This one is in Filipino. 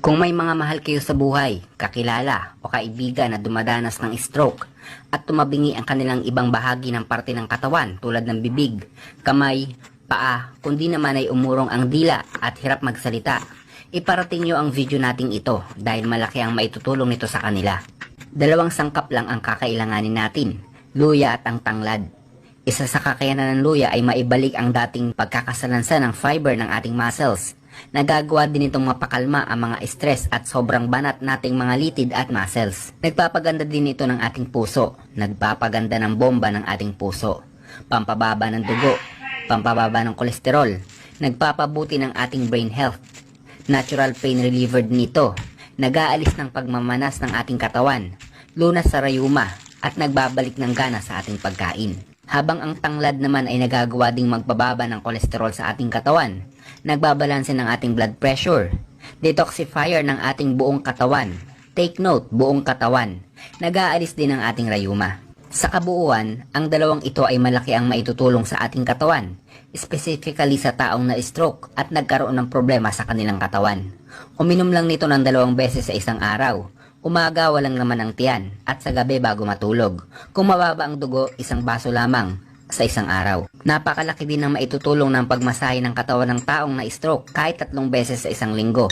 Kung may mga mahal kayo sa buhay, kakilala o kaibigan na dumadanas ng stroke at tumabingi ang kanilang ibang bahagi ng parte ng katawan tulad ng bibig, kamay, paa, kundi naman ay umurong ang dila at hirap magsalita, iparating nyo ang video nating ito dahil malaki ang maitutulong nito sa kanila. Dalawang sangkap lang ang kakailanganin natin, luya at ang tanglad. Isa sa kakayanan ng luya ay maibalik ang dating pagkakasalansan ng fiber ng ating muscles. Nagagawa din itong mapakalma ang mga stress at sobrang banat nating mga litid at muscles. Nagpapaganda din ito ng ating puso. Nagpapaganda ng bomba ng ating puso. Pampababa ng dugo. Pampababa ng kolesterol. Nagpapabuti ng ating brain health. Natural pain reliever din ito. Nag-aalis ng pagmamanas ng ating katawan. Lunas sa rayuma at nagbabalik ng gana sa ating pagkain. Habang ang tanglad naman ay nagagawa ding magpababa ng kolesterol sa ating katawan, nagbabalanse ng ating blood pressure, detoxifier ng ating buong katawan, take note, buong katawan, nag-aalis din ng ating rayuma. Sa kabuuan, ang dalawang ito ay malaki ang maitutulong sa ating katawan, specifically sa taong na stroke at nagkaroon ng problema sa kanilang katawan. Uminom lang nito ng 2 beses sa isang araw. Umaga walang laman ang tiyan at sa gabi bago matulog. Kung mababa ang dugo, 1 baso lamang sa isang araw. Napakalaki din ang maitutulong ng pagmasahe ng katawan ng taong na stroke kahit 3 beses sa isang linggo.